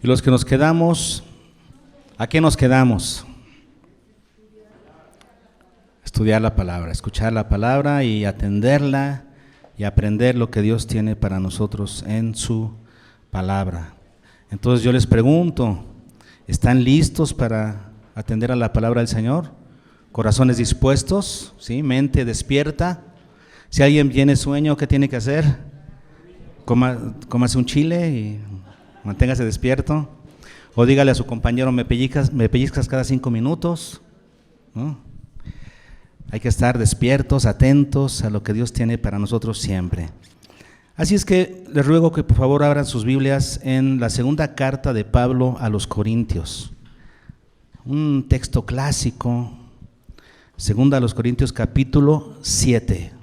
Y los que nos quedamos, ¿a qué nos quedamos? Estudiar la palabra, escuchar la palabra y atenderla y aprender lo que Dios tiene para nosotros en su palabra. Entonces yo les pregunto, ¿están listos para atender a la palabra del Señor? ¿Corazones dispuestos? ¿Sí? ¿Mente despierta? Si alguien tiene sueño, ¿qué tiene que hacer? Cómase un chile y manténgase despierto. O dígale a su compañero, me pellizcas cada 5 minutos, ¿no? Hay que estar despiertos, atentos a lo que Dios tiene para nosotros siempre. Así es que les ruego que por favor abran sus Biblias en la segunda carta de Pablo a los Corintios. Un texto clásico, segunda a los Corintios capítulo 7.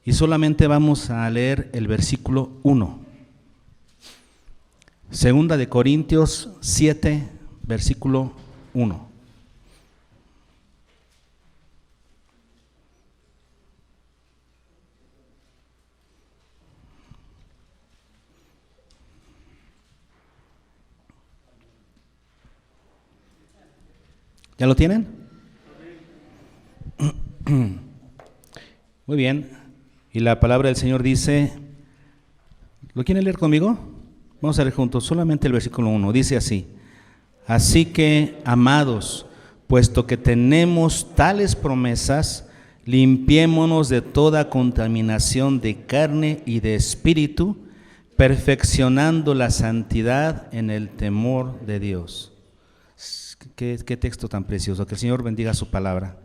Y solamente vamos a leer el versículo 1. Segunda de Corintios 7, versículo 1. ¿Ya lo tienen? Muy bien. Y la palabra del Señor dice, ¿lo quieren leer conmigo? Vamos a leer juntos solamente el versículo 1. Dice así: así que, amados, puesto que tenemos tales promesas, limpiémonos de toda contaminación de carne y de espíritu, perfeccionando la santidad en el temor de Dios. Qué texto tan precioso. Que el Señor bendiga su palabra.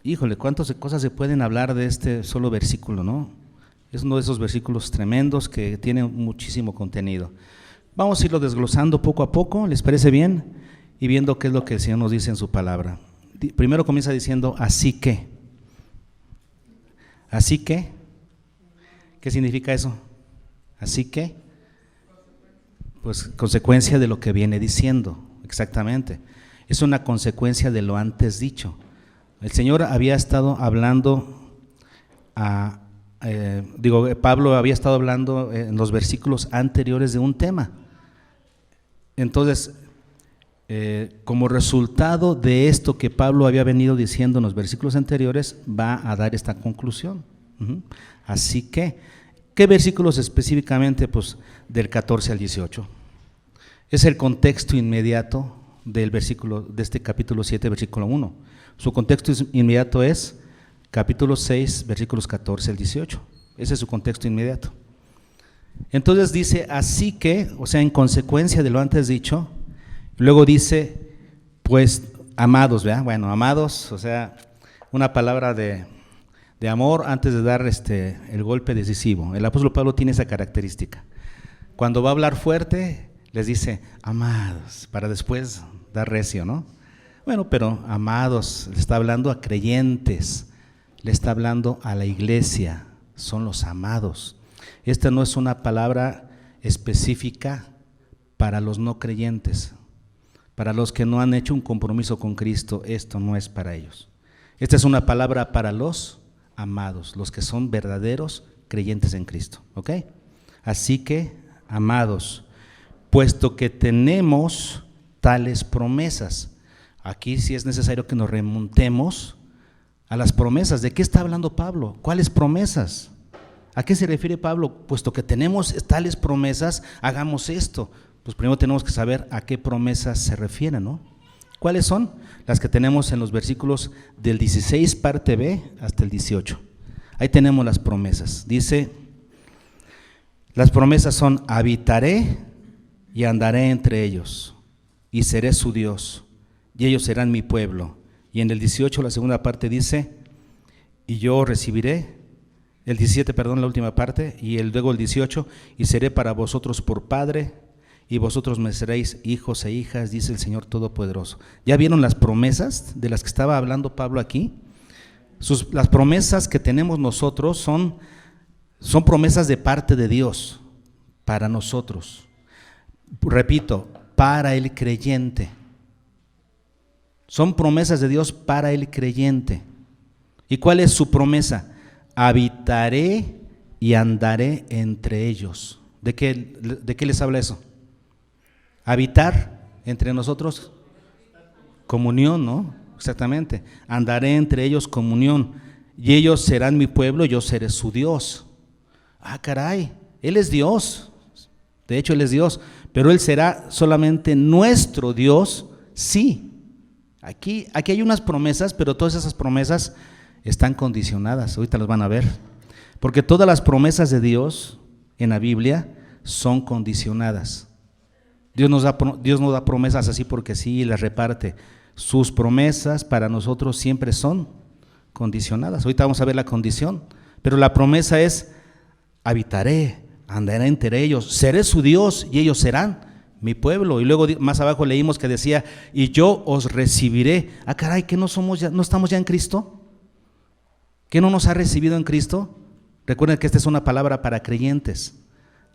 Híjole, cuántas cosas se pueden hablar de este solo versículo, ¿no? Es uno de esos versículos tremendos que tiene muchísimo contenido. Vamos a irlo desglosando poco a poco, ¿les parece bien? Y viendo qué es lo que el Señor nos dice en su palabra. Primero comienza diciendo, así que. ¿Así que? ¿Qué significa eso? Así que, pues consecuencia de lo que viene diciendo, exactamente. Es una consecuencia de lo antes dicho. El Señor había estado hablando, Pablo había estado hablando en los versículos anteriores de un tema. Entonces, como resultado de esto que Pablo había venido diciendo en los versículos anteriores, va a dar esta conclusión. Así que, ¿qué versículos específicamente? Pues del 14 al 18. Es el contexto inmediato del versículo, de este capítulo 7, versículo 1. Su contexto inmediato es capítulo 6, versículos 14 al 18. Ese es su contexto inmediato. Entonces dice, así que, o sea, en consecuencia de lo antes dicho, luego dice, pues, amados, ¿verdad? Bueno, amados, o sea, una palabra de amor antes de dar el golpe decisivo. El apóstol Pablo tiene esa característica. Cuando va a hablar fuerte, les dice, amados, para después dar recio, ¿no? Bueno, pero amados, le está hablando a creyentes, le está hablando a la iglesia, son los amados. Esta no es una palabra específica para los no creyentes, para los que no han hecho un compromiso con Cristo, esto no es para ellos. Esta es una palabra para los amados, los que son verdaderos creyentes en Cristo, ¿ok? Así que, amados, puesto que tenemos tales promesas. Aquí sí es necesario que nos remontemos a las promesas. ¿De qué está hablando Pablo? ¿Cuáles promesas? ¿A qué se refiere Pablo? Puesto que tenemos tales promesas, hagamos esto. Pues primero tenemos que saber a qué promesas se refieren, ¿no? ¿Cuáles son? Las que tenemos en los versículos del 16 parte B hasta el 18. Ahí tenemos las promesas. Dice, las promesas son, habitaré y andaré entre ellos, y seré su Dios, y ellos serán mi pueblo. Y en el 18, la segunda parte dice, y yo recibiré, el 17, perdón, la última parte, y luego el 18, y seré para vosotros por padre, y vosotros me seréis hijos e hijas, dice el Señor Todopoderoso. ¿Ya vieron las promesas de las que estaba hablando Pablo aquí? Las promesas que tenemos nosotros son promesas de parte de Dios para nosotros. Repito, para el creyente. Son promesas de Dios para el creyente. ¿Y cuál es su promesa? Habitaré y andaré entre ellos. ¿De qué les habla eso? Habitar entre nosotros, comunión, ¿no? Exactamente. Andaré entre ellos comunión, y ellos serán mi pueblo, yo seré su Dios. Ah, caray, Él es Dios. De hecho, Él es Dios, pero Él será solamente nuestro Dios, sí. Aquí hay unas promesas, pero todas esas promesas están condicionadas. Ahorita las van a ver. Porque todas las promesas de Dios en la Biblia son condicionadas. Dios no da promesas así porque sí y las reparte. Sus promesas para nosotros siempre son condicionadas. Ahorita vamos a ver la condición, pero la promesa es: habitaré, andaré entre ellos, seré su Dios y ellos serán mi pueblo. Y luego más abajo leímos que decía: y yo os recibiré. Ah, caray, ¿que no estamos ya en Cristo? ¿Que no nos ha recibido en Cristo? Recuerden que esta es una palabra para creyentes.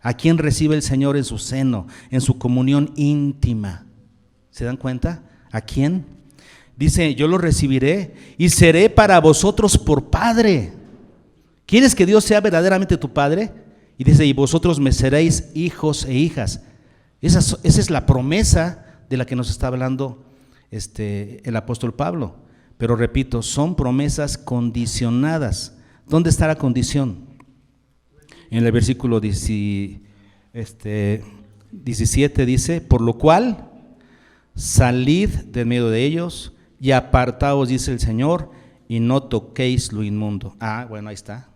¿A quién recibe el Señor en su seno, en su comunión íntima? ¿Se dan cuenta? ¿A quién? Dice: yo lo recibiré y seré para vosotros por Padre. ¿Quieres que Dios sea verdaderamente tu Padre? Y dice: y vosotros me seréis hijos e hijas. Esa es la promesa de la que nos está hablando el apóstol Pablo. Pero repito, son promesas condicionadas. ¿Dónde está la condición? En el versículo 17 dice: por lo cual salid del medio de ellos y apartaos, dice el Señor, y no toquéis lo inmundo. Ah, bueno, ahí está.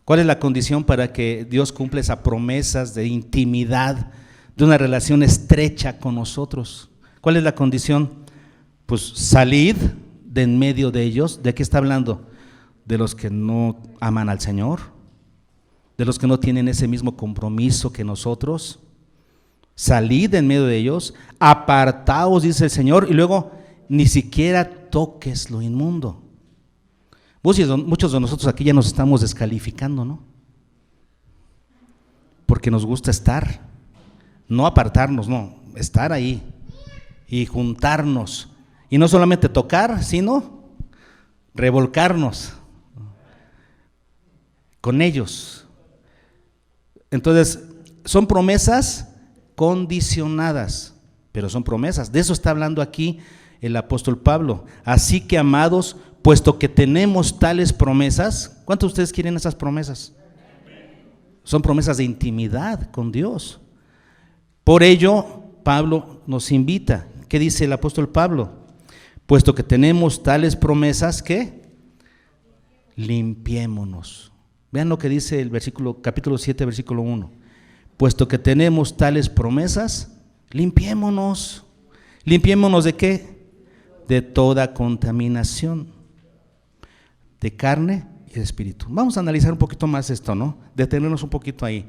¿Cuál es la condición para que Dios cumpla esas promesas de intimidad, de una relación estrecha con nosotros? ¿Cuál es la condición? Pues salid de en medio de ellos. ¿De qué está hablando? De los que no aman al Señor, de los que no tienen ese mismo compromiso que nosotros. Salid en medio de ellos, apartaos, dice el Señor, y luego ni siquiera toques lo inmundo. Muchos de nosotros aquí ya nos estamos descalificando, ¿no? Porque nos gusta estar, no apartarnos, no, estar ahí y juntarnos. Y no solamente tocar, sino revolcarnos con ellos. Entonces, son promesas condicionadas, pero son promesas. De eso está hablando aquí el apóstol Pablo. Así que, amados, puesto que tenemos tales promesas, ¿cuántos de ustedes quieren esas promesas? Son promesas de intimidad con Dios. Por ello, Pablo nos invita. ¿Qué dice el apóstol Pablo? Puesto que tenemos tales promesas, ¿qué? Limpiémonos. Vean lo que dice el capítulo 7, versículo 1. Puesto que tenemos tales promesas, limpiémonos. ¿Limpiémonos de qué? De toda contaminación, de carne y de espíritu. Vamos a analizar un poquito más esto, ¿no? Detenernos un poquito ahí.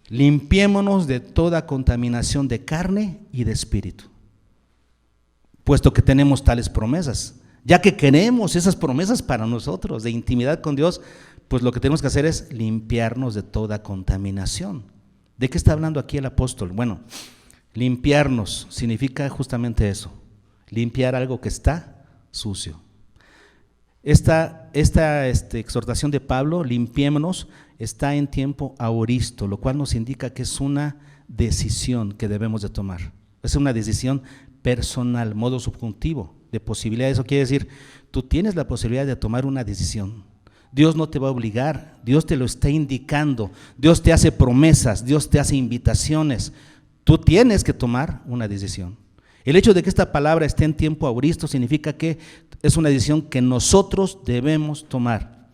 Limpiémonos de toda contaminación de carne y de espíritu. Puesto que tenemos tales promesas, ya que queremos esas promesas para nosotros de intimidad con Dios, pues lo que tenemos que hacer es limpiarnos de toda contaminación. ¿De qué está hablando aquí el apóstol? Bueno, limpiarnos significa justamente eso, limpiar algo que está sucio. Esta exhortación de Pablo, limpiémonos, está en tiempo aoristo, lo cual nos indica que es una decisión que debemos de tomar. Es una decisión personal, modo subjuntivo, de posibilidad. Eso quiere decir, tú tienes la posibilidad de tomar una decisión. Dios no te va a obligar, Dios te lo está indicando, Dios te hace promesas, Dios te hace invitaciones. Tú tienes que tomar una decisión. El hecho de que esta palabra esté en tiempo aoristo significa que es una decisión que nosotros debemos tomar.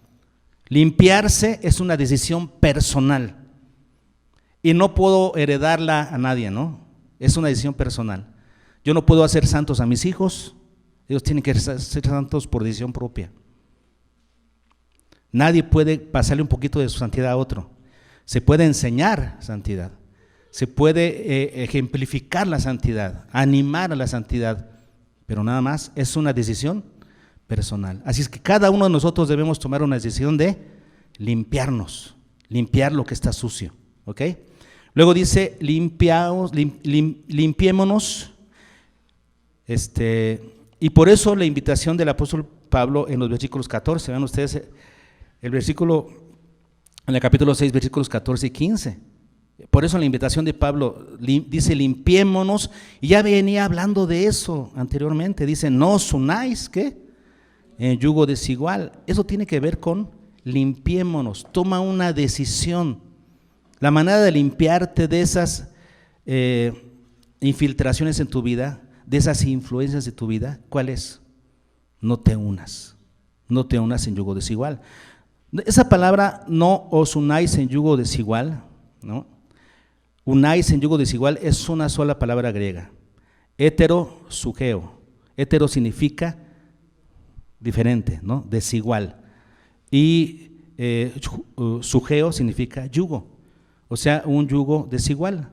Limpiarse es una decisión personal y no puedo heredarla a nadie, ¿no? Es una decisión personal. Yo no puedo hacer santos a mis hijos, ellos tienen que ser santos por decisión propia. Nadie puede pasarle un poquito de su santidad a otro. Se puede enseñar santidad, se puede ejemplificar la santidad, animar a la santidad, pero nada más es una decisión personal. Así es que cada uno de nosotros debemos tomar una decisión de limpiarnos, limpiar lo que está sucio, ¿ok? Luego dice, limpiémonos, y por eso la invitación del apóstol Pablo en los versículos 14, vean ustedes el versículo, en el capítulo 6, versículos 14 y 15, Por eso la invitación de Pablo dice limpiémonos, y ya venía hablando de eso anteriormente, dice no os unáis, ¿qué? En yugo desigual. Eso tiene que ver con limpiémonos, toma una decisión. La manera de limpiarte de esas infiltraciones en tu vida, de esas influencias de tu vida, ¿cuál es? No te unas en yugo desigual. Esa palabra no os unáis en yugo desigual, ¿no? Unáis en yugo desigual es una sola palabra griega, hetero, sugeo. Hetero significa diferente, ¿no? Desigual. Y sugeo significa yugo, o sea, un yugo desigual.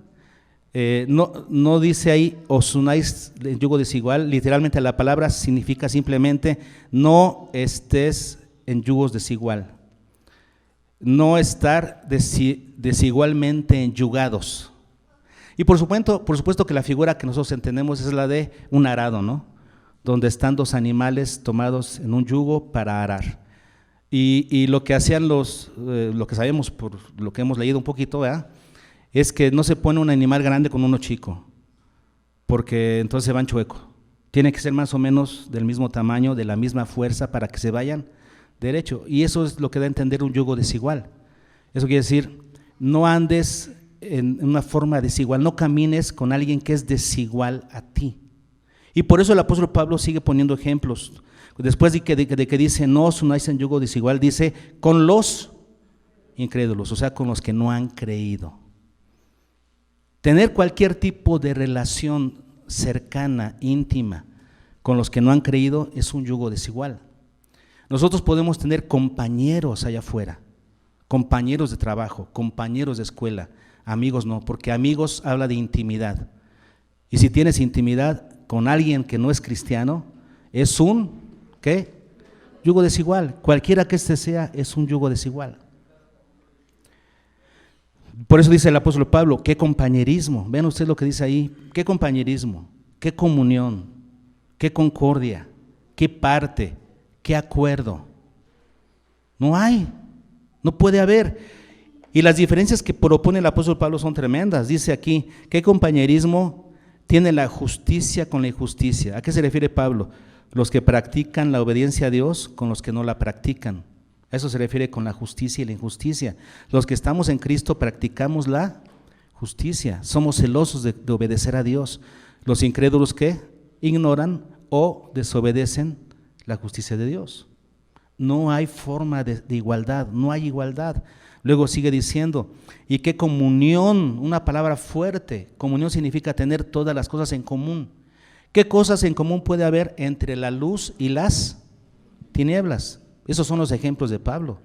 No dice ahí os unáis en yugo desigual, literalmente la palabra significa simplemente no estés en yugos desigual. No estar desigualmente enyugados. Y por supuesto que la figura que nosotros entendemos es la de un arado, ¿no? Donde están dos animales tomados en un yugo para arar. Y lo que hacían lo que sabemos por lo que hemos leído un poquito, ¿verdad? Es que no se pone un animal grande con uno chico, porque entonces se van chueco. Tiene que ser más o menos del mismo tamaño, de la misma fuerza para que se vayan derecho, y eso es lo que da a entender un yugo desigual. Eso quiere decir, no andes en una forma desigual, no camines con alguien que es desigual a ti. Y por eso el apóstol Pablo sigue poniendo ejemplos. Después de que dice, no os unáis en yugo desigual, dice, con los incrédulos, o sea, con los que no han creído. Tener cualquier tipo de relación cercana, íntima, con los que no han creído es un yugo desigual. Nosotros podemos tener compañeros allá afuera, compañeros de trabajo, compañeros de escuela, amigos no, porque amigos habla de intimidad. Y si tienes intimidad con alguien que no es cristiano, es un, ¿qué? Yugo desigual. Cualquiera que este sea, es un yugo desigual. Por eso dice el apóstol Pablo, qué compañerismo. Vean ustedes lo que dice ahí, qué compañerismo, qué comunión, qué concordia, qué parte, qué acuerdo. No hay, no puede haber. Y las diferencias que propone el apóstol Pablo son tremendas. Dice aquí, ¿qué compañerismo tiene la justicia con la injusticia? ¿A qué se refiere Pablo? Los que practican la obediencia a Dios con los que no la practican. A eso se refiere con la justicia y la injusticia. Los que estamos en Cristo practicamos la justicia, somos celosos de obedecer a Dios. Los incrédulos, ¿qué? Ignoran o desobedecen la justicia de Dios. No hay forma de igualdad, no hay igualdad. Luego sigue diciendo, ¿y qué comunión? Una palabra fuerte. Comunión significa tener todas las cosas en común. ¿Qué cosas en común puede haber entre la luz y las tinieblas? Esos son los ejemplos de Pablo,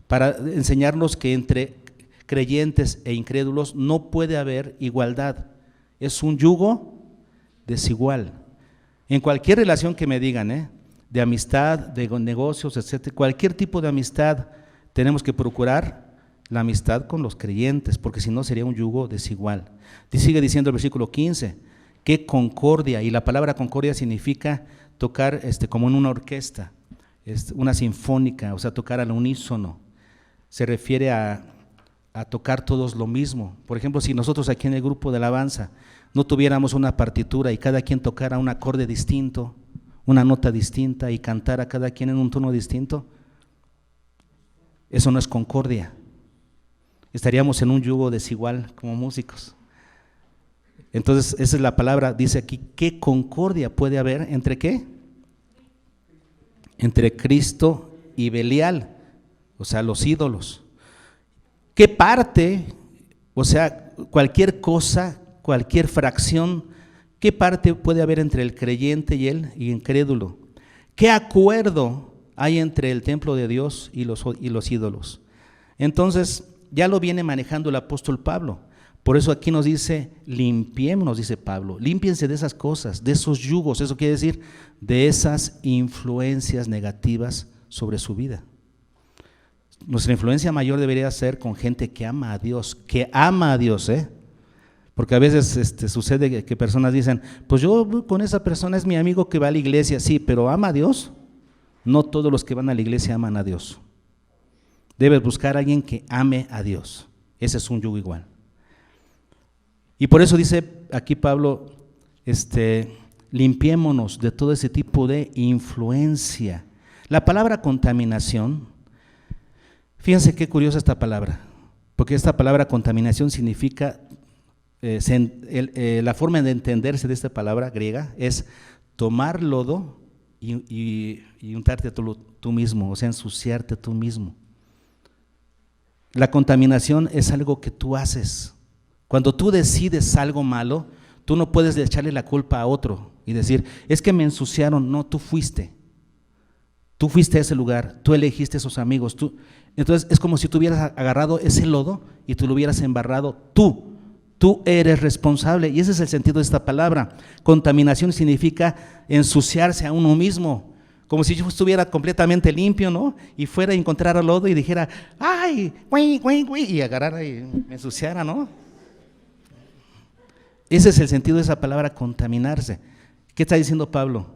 para enseñarnos que entre creyentes e incrédulos no puede haber igualdad. Es un yugo desigual. En cualquier relación que me digan, de amistad, de negocios, etcétera, cualquier tipo de amistad, tenemos que procurar la amistad con los creyentes, porque si no sería un yugo desigual. Y sigue diciendo el versículo 15, qué concordia, y la palabra concordia significa tocar como en una orquesta, una sinfónica, o sea, tocar al unísono. Se refiere a tocar todos lo mismo. Por ejemplo, si nosotros aquí en el grupo de alabanza no tuviéramos una partitura y cada quien tocara un acorde distinto, una nota distinta y cantara cada quien en un tono distinto, eso no es concordia. Estaríamos en un yugo desigual como músicos. Entonces, esa es la palabra, dice aquí, ¿qué concordia puede haber entre qué? Entre Cristo y Belial, o sea, los ídolos. ¿Qué parte, o sea, cualquier cosa, cualquier fracción, qué parte puede haber entre el creyente y el incrédulo? ¿Qué acuerdo hay entre el templo de Dios y los ídolos? Entonces, ya lo viene manejando el apóstol Pablo. Por eso aquí nos dice, limpiémonos, dice Pablo, límpiense de esas cosas, de esos yugos, eso quiere decir, de esas influencias negativas sobre su vida. Nuestra influencia mayor debería ser con gente que ama a Dios, porque a veces sucede que personas dicen, pues yo con esa persona es mi amigo que va a la iglesia, sí, pero ¿ama a Dios? No todos los que van a la iglesia aman a Dios. Debes buscar a alguien que ame a Dios, ese es un yugo igual. Y por eso dice aquí Pablo, limpiémonos de todo ese tipo de influencia. La palabra contaminación, fíjense qué curiosa esta palabra, porque esta palabra contaminación significa, la forma de entenderse de esta palabra griega es tomar lodo y untarte tú mismo, o sea, ensuciarte tú mismo. La contaminación es algo que tú haces. Cuando tú decides algo malo, tú no puedes echarle la culpa a otro y decir, es que me ensuciaron. No, tú fuiste a ese lugar, tú elegiste esos amigos. Entonces es como si tú hubieras agarrado ese lodo y tú lo hubieras embarrado tú eres responsable, y ese es el sentido de esta palabra. Contaminación significa ensuciarse a uno mismo, como si yo estuviera completamente limpio, ¿no? Y fuera a encontrar lodo y dijera, ¡ay! ¡Güey, güey, güey! Y agarrara y me ensuciara, ¿no? Ese es el sentido de esa palabra, contaminarse. ¿Qué está diciendo Pablo?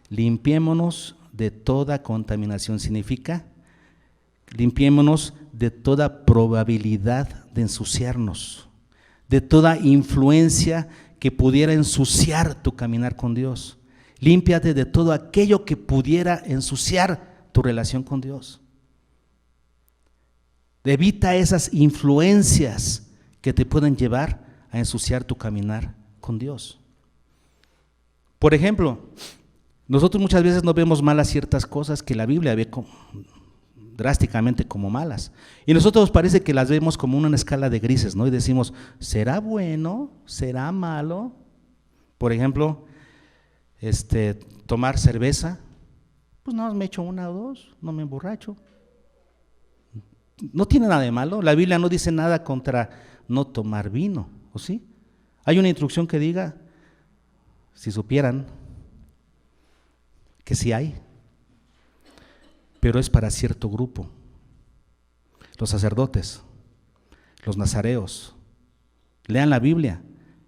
Limpiémonos de toda contaminación. Significa, limpiémonos de toda probabilidad de ensuciarnos, de toda influencia que pudiera ensuciar tu caminar con Dios. Límpiate de todo aquello que pudiera ensuciar tu relación con Dios. Evita esas influencias que te pueden llevar a ensuciar tu caminar con Dios. Por ejemplo, nosotros muchas veces no vemos malas ciertas cosas que la Biblia ve drásticamente como malas. Y nosotros parece que las vemos como una escala de grises, ¿no? Y decimos, ¿será bueno? ¿Será malo? Por ejemplo, tomar cerveza, pues no, me echo una o dos, no me emborracho. No tiene nada de malo. La Biblia no dice nada contra no tomar vino, ¿o sí? Hay una instrucción que diga, si supieran, que sí hay, pero es para cierto grupo. Los sacerdotes, los nazareos, lean la Biblia,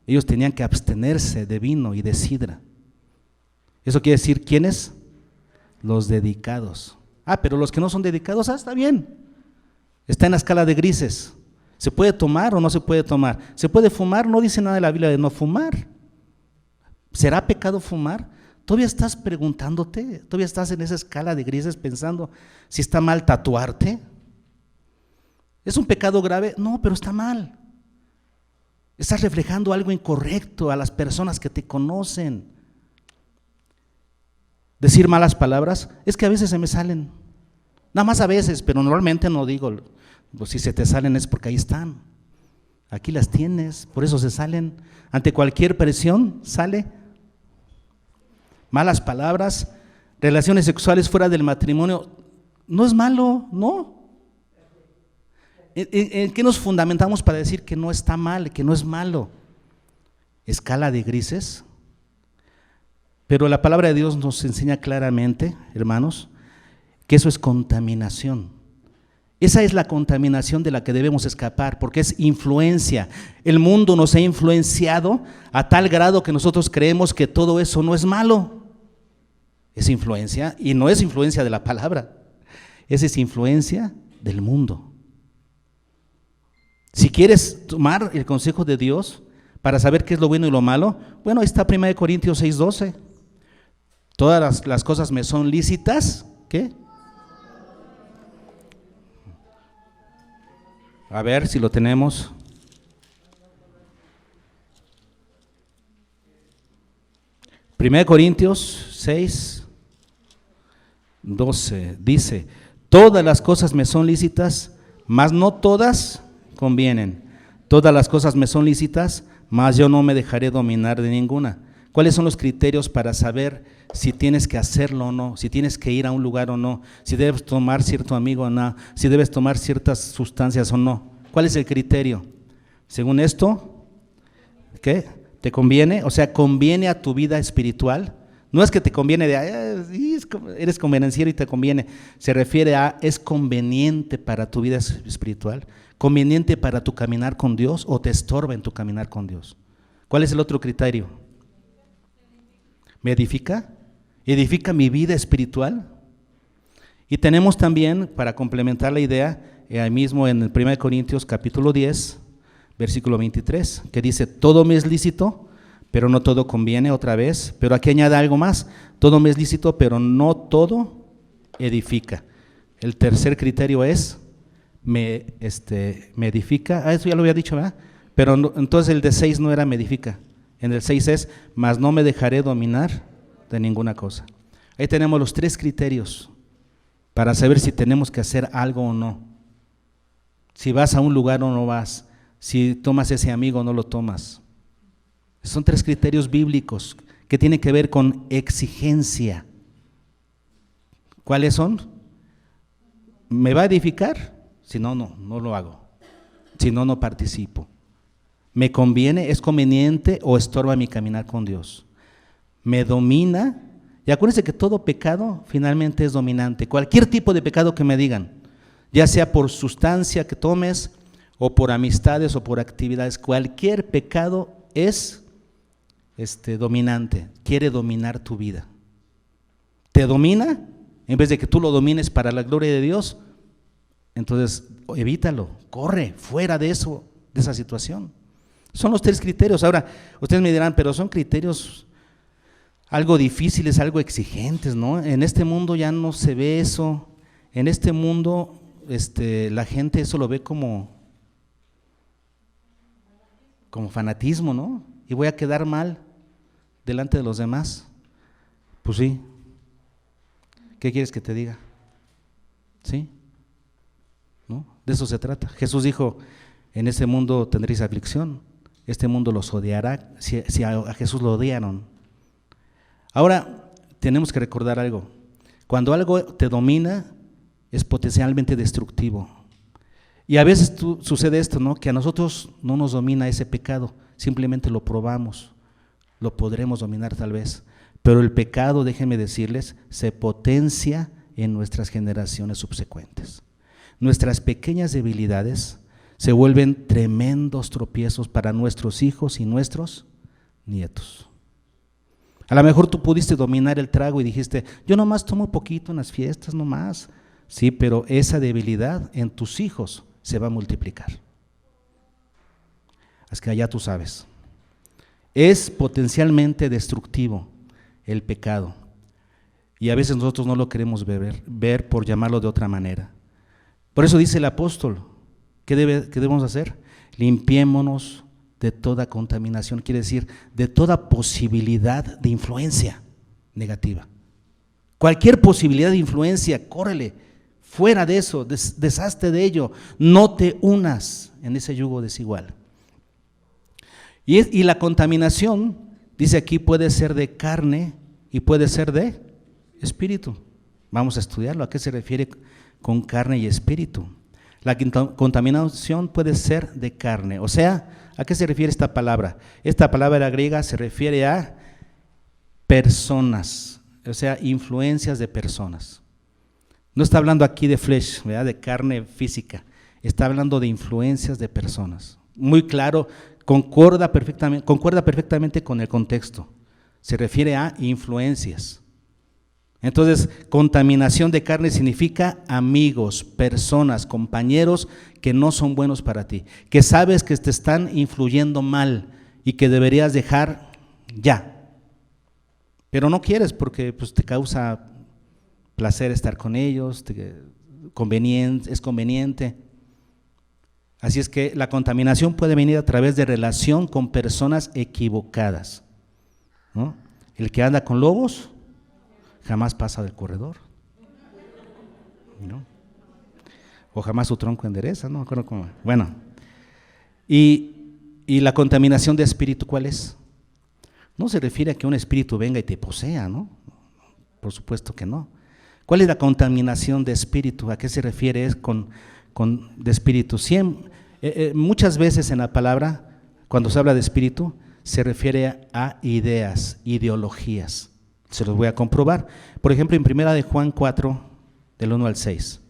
ellos tenían que abstenerse de vino y de sidra. Eso quiere decir, ¿quiénes? Los dedicados. Pero los que no son dedicados, está bien, está en la escala de grises. ¿Se puede tomar o no se puede tomar? ¿Se puede fumar? No dice nada de la Biblia de no fumar. ¿Será pecado fumar? Todavía estás preguntándote, todavía estás en esa escala de grises pensando si está mal tatuarte. ¿Es un pecado grave? No, pero está mal. Estás reflejando algo incorrecto a las personas que te conocen. Decir malas palabras, es que a veces se me salen, nada más a veces, pero normalmente no digo, pues si se te salen es porque ahí están, aquí las tienes, por eso se salen, ante cualquier presión sale. Malas palabras, relaciones sexuales fuera del matrimonio, no es malo, no. ¿En qué nos fundamentamos para decir que no está mal, que no es malo? Escala de grises. Pero la palabra de Dios nos enseña claramente, hermanos, que eso es contaminación. Esa es la contaminación de la que debemos escapar, porque es influencia. El mundo nos ha influenciado a tal grado que nosotros creemos que todo eso no es malo. Es influencia, y no es influencia de la palabra, esa es influencia del mundo. Si quieres tomar el consejo de Dios para saber qué es lo bueno y lo malo, bueno, ahí está 1 Corintios 6:12. Todas las cosas me son lícitas, ¿qué? A ver si lo tenemos. Primera Corintios 6:12 dice, todas las cosas me son lícitas, mas no todas convienen. Todas las cosas me son lícitas, mas yo no me dejaré dominar de ninguna. ¿Cuáles son los criterios para saber si tienes que hacerlo o no, si tienes que ir a un lugar o no, si debes tomar cierto amigo o no, si debes tomar ciertas sustancias o no? ¿Cuál es el criterio? Según esto, ¿qué? ¿Te conviene? O sea, ¿conviene a tu vida espiritual? No es que te conviene eres convenenciero y te conviene. Se refiere a, ¿es conveniente para tu vida espiritual? ¿Conveniente para tu caminar con Dios o te estorba en tu caminar con Dios? ¿Cuál es el otro criterio? ¿Me edifica? ¿Edifica mi vida espiritual? Y tenemos también, para complementar la idea, ahí mismo en el 1 Corintios capítulo 10, versículo 23, que dice, todo me es lícito, pero no todo conviene, otra vez, pero aquí añade algo más, todo me es lícito, pero no todo edifica. El tercer criterio es, me edifica, eso ya lo había dicho, ¿verdad? Pero no, entonces el de 6 no era me edifica, en el 6 es, mas no me dejaré dominar de ninguna cosa. Ahí tenemos los 3 criterios para saber si tenemos que hacer algo o no, si vas a un lugar o no vas, si tomas ese amigo o no lo tomas. Son 3 criterios bíblicos que tienen que ver con exigencia. ¿Cuáles son? ¿Me va a edificar? Si no, no lo hago. Si no, no participo. ¿Me conviene? ¿Es conveniente o estorba mi caminar con Dios? ¿Me domina? Y acuérdense que todo pecado finalmente es dominante. Cualquier tipo de pecado que me digan, ya sea por sustancia que tomes o por amistades o por actividades, cualquier pecado es dominante, quiere dominar tu vida. ¿Te domina? En vez de que tú lo domines para la gloria de Dios, entonces evítalo, corre fuera de eso, de esa situación. Son los 3 criterios. Ahora, ustedes me dirán, pero son criterios algo difíciles, algo exigentes, ¿no? En este mundo ya no se ve eso. En este mundo la gente eso lo ve como fanatismo, ¿no? Y voy a quedar mal delante de los demás. Pues sí. ¿Qué quieres que te diga? ¿Sí? ¿No? De eso se trata. Jesús dijo, en este mundo tendréis aflicción, este mundo los odiará, si a Jesús lo odiaron. Ahora, tenemos que recordar algo. Cuando algo te domina, es potencialmente destructivo. Y a veces sucede esto, ¿no? Que a nosotros no nos domina ese pecado, simplemente lo probamos, lo podremos dominar tal vez. Pero el pecado, déjenme decirles, se potencia en nuestras generaciones subsecuentes. Nuestras pequeñas debilidades se vuelven tremendos tropiezos para nuestros hijos y nuestros nietos. A lo mejor tú pudiste dominar el trago y dijiste, yo nomás tomo poquito en las fiestas, nomás. Sí, pero esa debilidad en tus hijos se va a multiplicar. Así que allá tú sabes. Es potencialmente destructivo el pecado. Y a veces nosotros no lo queremos ver por llamarlo de otra manera. Por eso dice el apóstol, ¿qué debemos hacer? Limpiémonos de toda contaminación, quiere decir, de toda posibilidad de influencia negativa. Cualquier posibilidad de influencia, córrele, fuera de eso, deshazte de ello, no te unas en ese yugo desigual. Y la contaminación, dice aquí, puede ser de carne y puede ser de espíritu. Vamos a estudiarlo, ¿a qué se refiere con carne y espíritu? La contaminación puede ser de carne, o sea, ¿a qué se refiere esta palabra? Esta palabra griega se refiere a personas, o sea, influencias de personas. No está hablando aquí de flesh, ¿verdad? De carne física, está hablando de influencias de personas. Muy claro, concuerda perfectamente con el contexto. Se refiere a influencias. Entonces, contaminación de carne significa amigos, personas, compañeros que no son buenos para ti, que sabes que te están influyendo mal y que deberías dejar ya. Pero no quieres porque pues, te causa placer estar con ellos, es conveniente. Así es que la contaminación puede venir a través de relación con personas equivocadas, ¿no? El que anda con lobos jamás pasa del corredor, ¿no? O jamás su tronco endereza, no me acuerdo cómo. Bueno, y la contaminación de espíritu, ¿cuál es? No se refiere a que un espíritu venga y te posea, ¿no? Por supuesto que no. ¿Cuál es la contaminación de espíritu? ¿A qué se refiere de espíritu? Muchas veces en la palabra, cuando se habla de espíritu, se refiere a ideas, ideologías. Se los voy a comprobar. Por ejemplo, en 1 de Juan 4, del 1 al 6.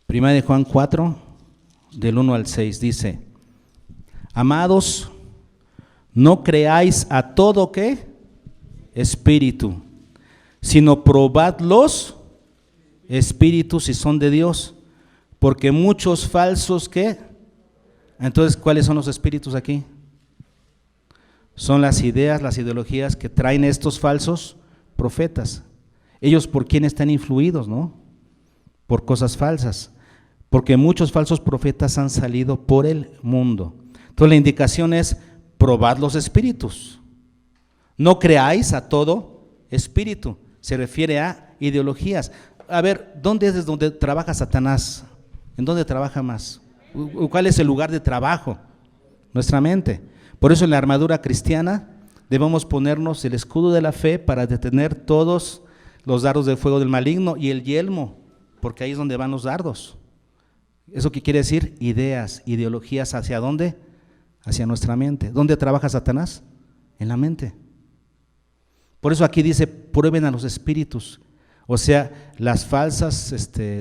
Primera de Juan 4, del 1 al 6, dice: amados, no creáis a todo ¿qué? Espíritu, sino probad los espíritus si son de Dios, Porque muchos falsos, ¿qué? Entonces, ¿cuáles son los espíritus aquí? Son las ideas, las ideologías que traen estos falsos profetas. Ellos por quién están influidos, ¿no? Por cosas falsas. Porque muchos falsos profetas han salido por el mundo. Entonces la indicación es: probad los espíritus. No creáis a todo espíritu. Se refiere a ideologías. A ver, ¿dónde es donde trabaja Satanás? ¿En dónde trabaja más? ¿Cuál es el lugar de trabajo? Nuestra mente. Por eso en la armadura cristiana debemos ponernos el escudo de la fe para detener todos los dardos de fuego del maligno, y el yelmo, porque ahí es donde van los dardos. ¿Eso qué quiere decir? Ideas, ideologías. ¿Hacia dónde? Hacia nuestra mente. ¿Dónde trabaja Satanás? En la mente. Por eso aquí dice: prueben a los espíritus. O sea, las falsas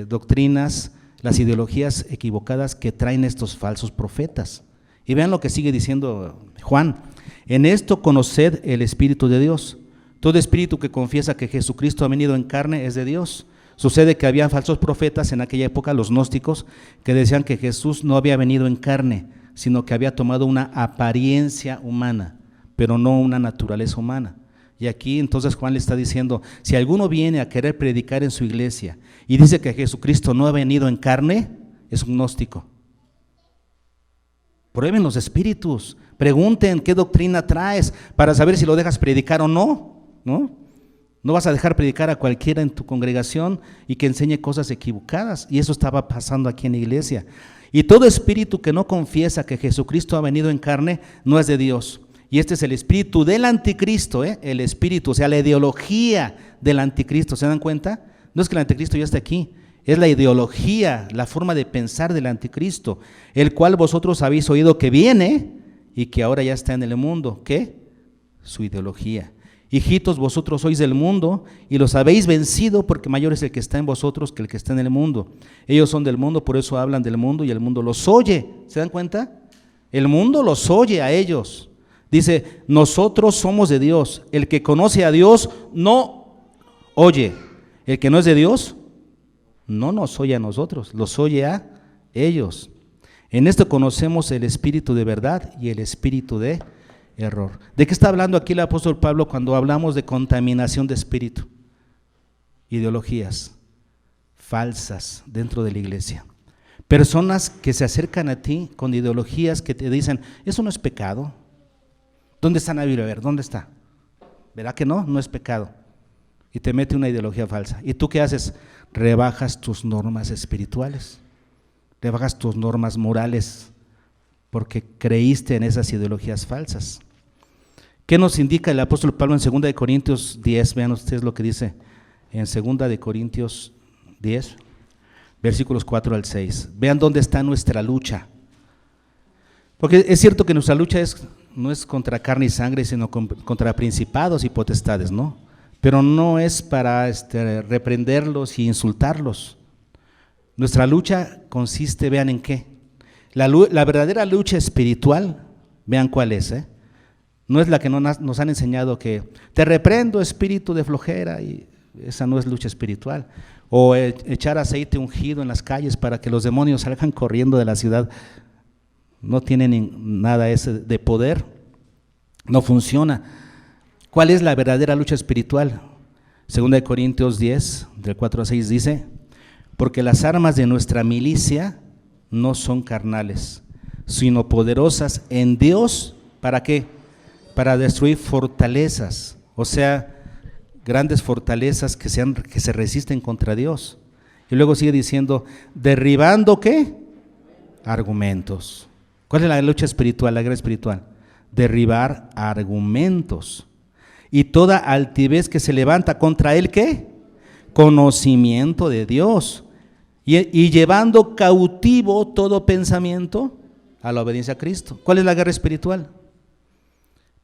doctrinas, las ideologías equivocadas que traen estos falsos profetas. Y vean lo que sigue diciendo Juan: en esto conoced el Espíritu de Dios. Todo espíritu que confiesa que Jesucristo ha venido en carne es de Dios. Sucede que había falsos profetas en aquella época, los gnósticos, que decían que Jesús no había venido en carne, sino que había tomado una apariencia humana, pero no una naturaleza humana. Y aquí entonces Juan le está diciendo: si alguno viene a querer predicar en su iglesia y dice que Jesucristo no ha venido en carne, es un gnóstico. Prueben los espíritus, pregunten qué doctrina traes para saber si lo dejas predicar o no, ¿no? No vas a dejar predicar a cualquiera en tu congregación y que enseñe cosas equivocadas. Y eso estaba pasando aquí en la iglesia. Y todo espíritu que no confiesa que Jesucristo ha venido en carne no es de Dios. Y este es el espíritu del anticristo, el espíritu, o sea, la ideología del anticristo. ¿Se dan cuenta? No es que el anticristo ya esté aquí, es la ideología, la forma de pensar del anticristo, el cual vosotros habéis oído que viene y que ahora ya está en el mundo. ¿Qué? Su ideología. Hijitos, vosotros sois del mundo y los habéis vencido, porque mayor es el que está en vosotros que el que está en el mundo. Ellos son del mundo, por eso hablan del mundo y el mundo los oye. ¿Se dan cuenta? El mundo los oye a ellos. Dice: nosotros somos de Dios. El que conoce a Dios no oye. El que no es de Dios no nos oye a nosotros, los oye a ellos. En esto conocemos el espíritu de verdad y el espíritu de error. ¿De qué está hablando aquí el apóstol Pablo cuando hablamos de contaminación de espíritu? Ideologías falsas dentro de la iglesia. Personas que se acercan a ti con ideologías que te dicen: eso no es pecado. ¿Dónde está la Biblia? A ver, ¿dónde está? ¿Verá que no? No es pecado. Y te mete una ideología falsa. ¿Y tú qué haces? Rebajas tus normas espirituales, rebajas tus normas morales, porque creíste en esas ideologías falsas. ¿Qué nos indica el apóstol Pablo en 2 Corintios 10? Vean ustedes lo que dice en 2 Corintios 10, versículos 4 al 6. Vean dónde está nuestra lucha. Porque es cierto que nuestra lucha no es contra carne y sangre, sino contra principados y potestades, ¿no? Pero no es para reprenderlos y insultarlos. Nuestra lucha consiste, vean en qué. La verdadera lucha espiritual, vean cuál es, no es la que nos han enseñado, que te reprendo espíritu de flojera, y esa no es lucha espiritual. O echar aceite ungido en las calles para que los demonios salgan corriendo de la ciudad. No tienen nada ese de poder, no funciona. ¿Cuál es la verdadera lucha espiritual? 2 Corintios 10, del 4 a 6 dice: porque las armas de nuestra milicia no son carnales, sino poderosas en Dios. ¿Para qué? Para destruir fortalezas, o sea, grandes fortalezas que se resisten contra Dios. Y luego sigue diciendo: derribando ¿qué? Argumentos. ¿Cuál es la lucha espiritual, la guerra espiritual? Derribar argumentos y toda altivez que se levanta contra el ¿qué? Conocimiento de Dios, y llevando cautivo todo pensamiento a la obediencia a Cristo. ¿Cuál es la guerra espiritual?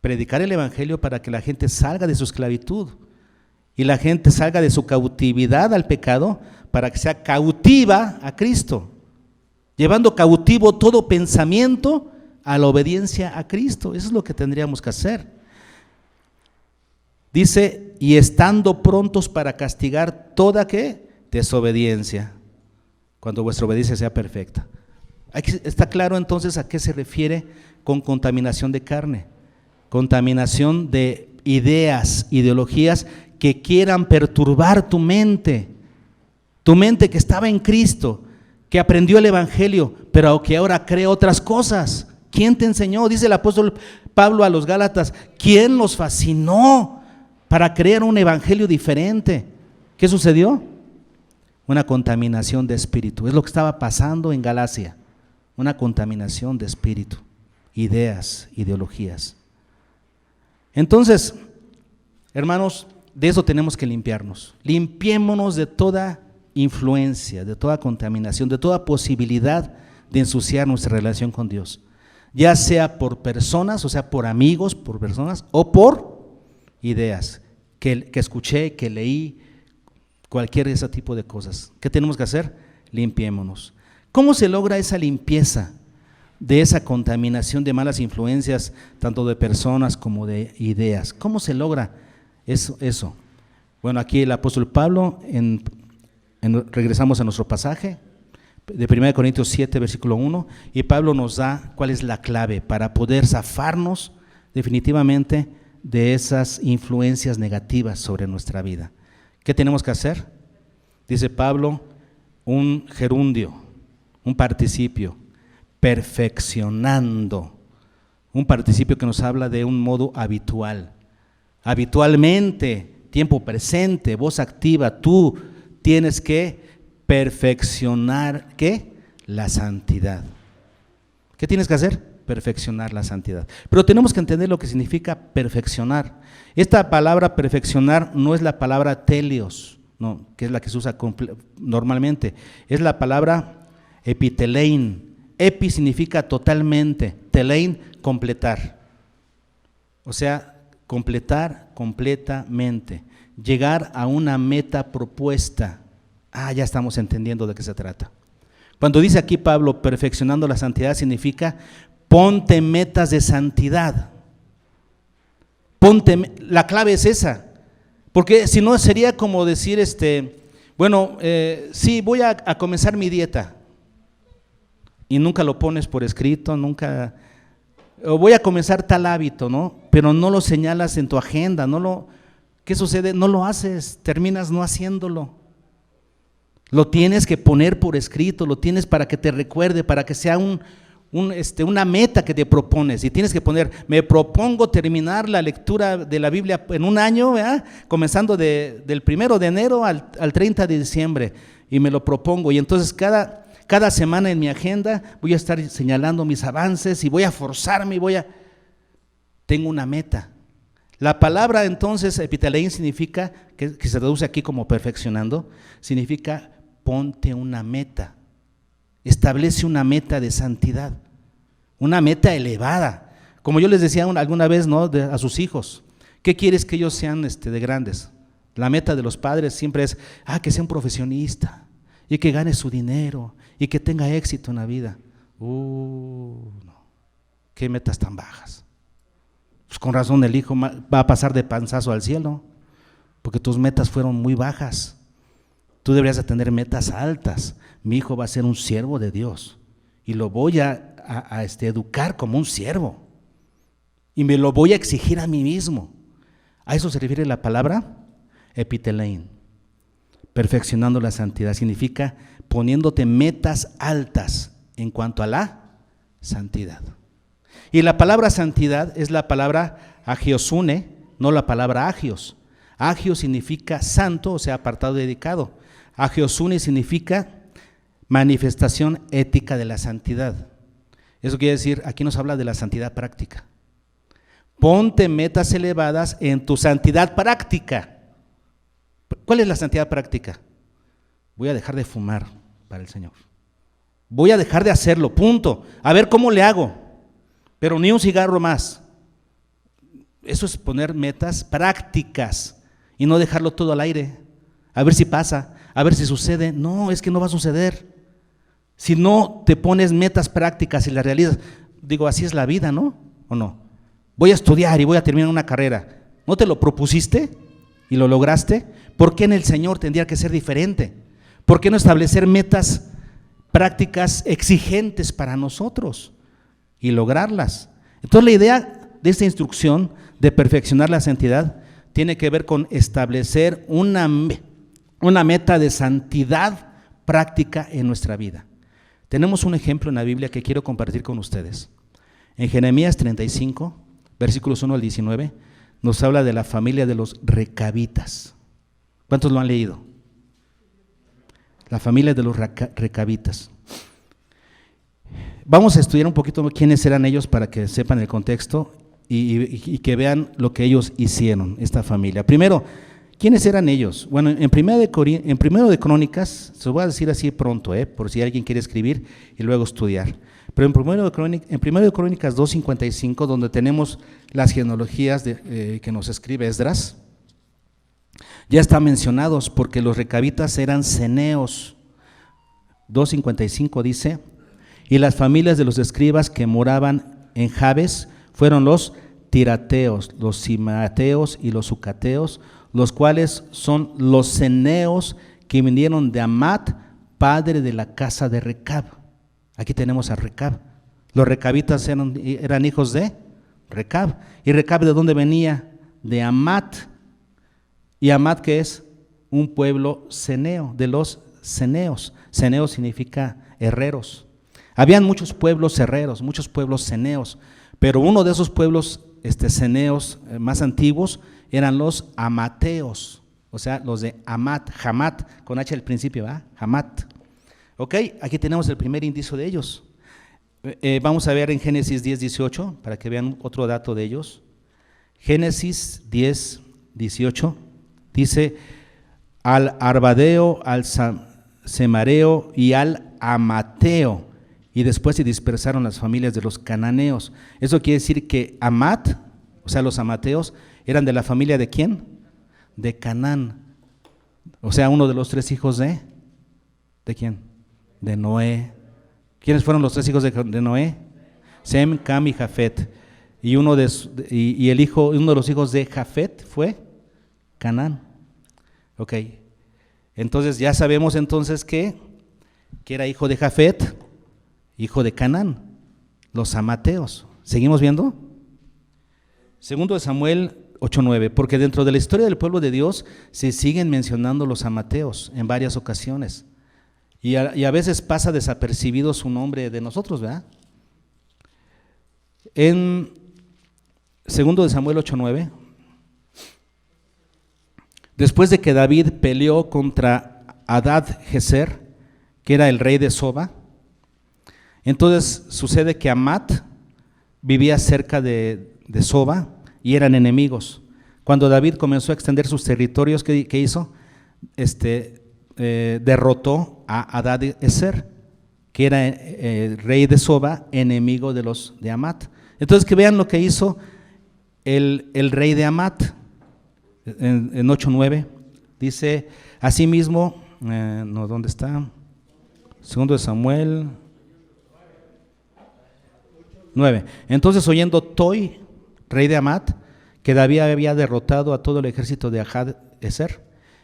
Predicar el evangelio para que la gente salga de su esclavitud y la gente salga de su cautividad al pecado, para que sea cautiva a Cristo, llevando cautivo todo pensamiento a la obediencia a Cristo. Eso es lo que tendríamos que hacer. Dice: y estando prontos para castigar toda ¿qué? Desobediencia. cuando vuestra obediencia sea perfecta. Está claro entonces a qué se refiere con contaminación de carne. Contaminación de ideas, ideologías que quieran perturbar tu mente que estaba en Cristo, que aprendió el Evangelio, pero que ahora cree otras cosas. ¿Quién te enseñó? Dice el apóstol Pablo a los Gálatas, ¿quién los fascinó para creer un evangelio diferente? ¿Qué sucedió? Una contaminación de espíritu. Es lo que estaba pasando en Galacia. Una contaminación de espíritu, ideas, ideologías. Entonces, hermanos, de eso tenemos que limpiarnos. Limpiémonos de toda influencia, de toda contaminación, de toda posibilidad de ensuciar nuestra relación con Dios, ya sea por personas, o sea, por amigos, por personas, o por ideas que escuché, que leí, cualquier de ese tipo de cosas. ¿Qué tenemos que hacer? Limpiémonos. ¿Cómo se logra esa limpieza de esa contaminación de malas influencias, tanto de personas como de ideas? ¿Cómo se logra eso? Bueno, aquí el apóstol Pablo, regresamos a nuestro pasaje de 1 Corintios 7, versículo 1, y Pablo nos da cuál es la clave para poder zafarnos definitivamente de esas influencias negativas sobre nuestra vida. ¿Qué tenemos que hacer? Dice Pablo, un gerundio, un participio, perfeccionando, un participio que nos habla de un modo habitual. Habitualmente, tiempo presente, voz activa, tú tienes que perfeccionar, ¿qué? La santidad. ¿Qué tienes que hacer? Perfeccionar la santidad. Pero tenemos que entender lo que significa perfeccionar. Esta palabra perfeccionar no es la palabra telios, no, que es la que se usa normalmente. Es la palabra epitelein. Epi significa totalmente, telein, completar. O sea, completar completamente. Llegar a una meta propuesta. Ya estamos entendiendo de qué se trata. Cuando dice aquí Pablo, perfeccionando la santidad, significa ponte metas de santidad. La clave es esa, porque si no sería como decir, sí, voy a comenzar mi dieta, y nunca lo pones por escrito, o voy a comenzar tal hábito, ¿no? Pero no lo señalas en tu agenda, ¿qué sucede? No lo haces, terminas no haciéndolo. Lo tienes que poner por escrito, lo tienes para que te recuerde, para que sea una meta que te propones. Y tienes que poner, me propongo terminar la lectura de la Biblia en un año, ¿verdad? Comenzando del 1 de enero al 30 de diciembre, y me lo propongo. Y entonces cada semana en mi agenda voy a estar señalando mis avances y voy a forzarme tengo una meta. La palabra entonces, epitelein, significa, que se traduce aquí como perfeccionando, significa ponte una meta, establece una meta de santidad, una meta elevada. Como yo les decía alguna vez, ¿no? A sus hijos, ¿qué quieres que ellos sean de grandes? La meta de los padres siempre es, que sea un profesionista y que gane su dinero y que tenga éxito en la vida. No. ¿Qué metas tan bajas? Pues con razón el hijo va a pasar de panzazo al cielo, porque tus metas fueron muy bajas. Tú deberías de tener metas altas. Mi hijo va a ser un siervo de Dios y lo voy a educar como un siervo y me lo voy a exigir a mí mismo. A eso se refiere la palabra epitelein. Perfeccionando la santidad significa poniéndote metas altas en cuanto a la santidad. Y la palabra santidad es la palabra agiosune, no la palabra agios. Agios significa santo, o sea, apartado, dedicado. Agiosune significa manifestación ética de la santidad. Eso quiere decir, aquí nos habla de la santidad práctica. Ponte metas elevadas en tu santidad práctica. ¿Cuál es la santidad práctica? Voy a dejar de fumar para el Señor. Voy a dejar de hacerlo, punto. A ver cómo le hago, pero ni un cigarro más. Eso es poner metas prácticas y no dejarlo todo al aire. A ver si pasa, a ver si sucede. No, es que no va a suceder. Si no te pones metas prácticas y las realizas, digo, así es la vida, ¿no? ¿O no? Voy a estudiar y voy a terminar una carrera. ¿No te lo propusiste y lo lograste? ¿Por qué en el Señor tendría que ser diferente? ¿Por qué no establecer metas prácticas exigentes para nosotros y lograrlas. Entonces la idea de esta instrucción de perfeccionar la santidad tiene que ver con establecer una meta de santidad práctica en nuestra vida. Tenemos un ejemplo en la Biblia que quiero compartir con ustedes. En Jeremías 35, versículos 1 al 19, nos habla de la familia de los recabitas. ¿Cuántos lo han leído? La familia de los recabitas. Vamos a estudiar un poquito quiénes eran ellos para que sepan el contexto y que vean lo que ellos hicieron, esta familia. Primero, ¿quiénes eran ellos? Bueno, en primero de Crónicas, se los voy a decir así pronto, por si alguien quiere escribir y luego estudiar. Pero en primero de Crónicas 2:55, donde tenemos las genealogías que nos escribe Esdras, ya están mencionados porque los recabitas eran ceneos. 2:55 dice: y las familias de los escribas que moraban en Jabes fueron los tirateos, los simateos y los sucateos, los cuales son los ceneos que vinieron de Amat, padre de la casa de Recab. Aquí tenemos a Recab. Los recabitas eran hijos de Recab. ¿Y Recab de dónde venía? De Amat. ¿Y Amat qué es? Un pueblo ceneo, de los ceneos. Ceneo significa herreros. Habían muchos pueblos herreros, muchos pueblos ceneos, pero uno de esos pueblos ceneos más antiguos eran los amateos, o sea, los de Amat, Hamat, con H al principio, ¿verdad? Hamat. Ok, aquí tenemos el primer indicio de ellos. Vamos a ver en Génesis 10:18, para que vean otro dato de ellos. Génesis 10:18 dice: al Arbadeo, al Semareo y al Amateo. Y después se dispersaron las familias de los cananeos. Eso quiere decir que Amat, o sea, los amateos, eran de la familia ¿de quién? De Canaán. O sea, uno de los tres hijos ¿de quién? De Noé. ¿Quiénes fueron los tres hijos de Noé? Sem, Cam y Jafet. Y uno de los hijos de Jafet fue Canaán. Ok. Entonces ya sabemos entonces que era hijo de Jafet, hijo de Canaán, los amateos. ¿Seguimos viendo? Segundo de Samuel 8:9, porque dentro de la historia del pueblo de Dios se siguen mencionando los amateos en varias ocasiones. Y a veces pasa desapercibido su nombre de nosotros, ¿verdad? En segundo de Samuel 8:9, después de que David peleó contra Hadad-Ezer, que era el rey de Soba, entonces sucede que Amat vivía cerca de Soba y eran enemigos. Cuando David comenzó a extender sus territorios, ¿qué hizo? Derrotó a Hadad-Ezer, que era rey de Soba, enemigo de los de Amat. Entonces que vean lo que hizo el rey de Amat. En 8:9 dice: asimismo, ¿dónde está? Segundo de Samuel 9. Entonces, oyendo Toi, rey de Amat, que David había derrotado a todo el ejército de Hadad-Ezer,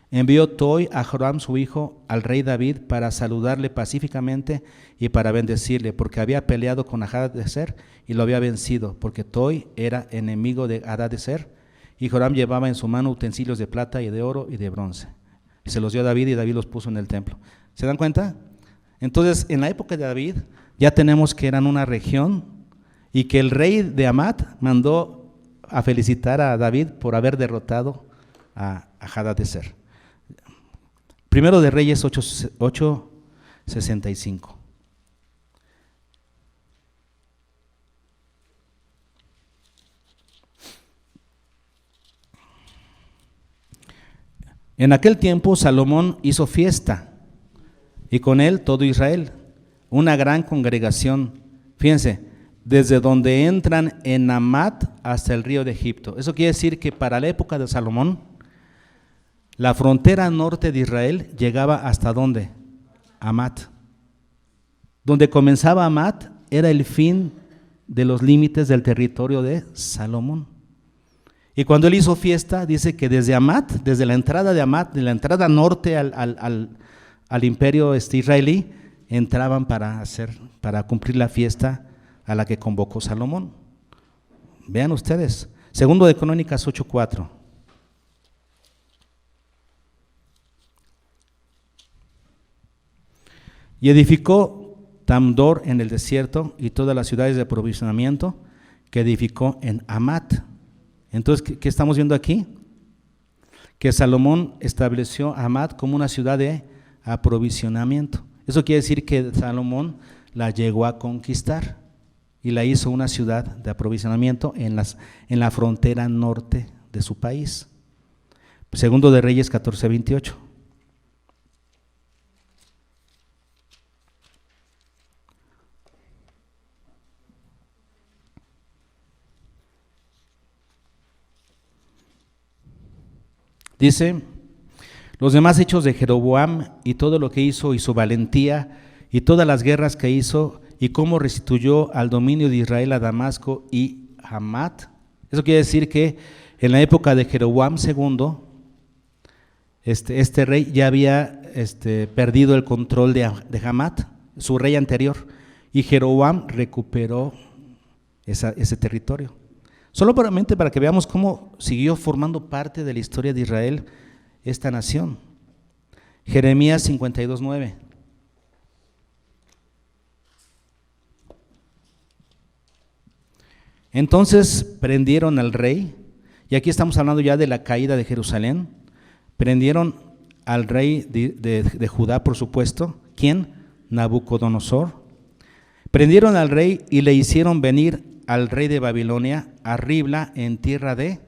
envió Toi a Joram su hijo al rey David para saludarle pacíficamente y para bendecirle, porque había peleado con Hadad-Ezer y lo había vencido, porque Toi era enemigo de Hadad-Ezer, y Joram llevaba en su mano utensilios de plata y de oro y de bronce. Y se los dio a David y David los puso en el templo. ¿Se dan cuenta? Entonces, en la época de David ya tenemos que eran una región y que el rey de Amat mandó a felicitar a David por haber derrotado a Hadad-Ezer. Primero de Reyes 8:65. En aquel tiempo Salomón hizo fiesta, y con él todo Israel, una gran congregación. Fíjense, desde donde entran en Amat hasta el río de Egipto. Eso quiere decir que para la época de Salomón, la frontera norte de Israel llegaba hasta ¿dónde? Amat. Donde comenzaba Amat era el fin de los límites del territorio de Salomón. Y cuando él hizo fiesta, dice que desde Amat, desde la entrada de Amat, de la entrada norte al imperio israelí, entraban para cumplir la fiesta a la que convocó Salomón. Vean ustedes, segundo de Crónicas 8:4. Y edificó Tamdor en el desierto y todas las ciudades de aprovisionamiento que edificó en Hamat. Entonces, ¿qué estamos viendo aquí? Que Salomón estableció Hamat como una ciudad de aprovisionamiento. Eso quiere decir que Salomón la llegó a conquistar y la hizo una ciudad de aprovisionamiento en la frontera norte de su país. Segundo de Reyes 14:28. Dice, los demás hechos de Jeroboam y todo lo que hizo y su valentía y todas las guerras que hizo y cómo restituyó al dominio de Israel a Damasco y Hamat. Eso quiere decir que en la época de Jeroboam II, este rey ya había perdido el control de Hamat, su rey anterior, y Jeroboam recuperó ese territorio. Solamente para que veamos cómo siguió formando parte de la historia de Israel esta nación. Jeremías 52:9. Entonces prendieron al rey, y aquí estamos hablando ya de la caída de Jerusalén. Prendieron al rey de Judá, por supuesto. ¿Quién? Nabucodonosor. Prendieron al rey y le hicieron venir al rey de Babilonia a Ribla en tierra de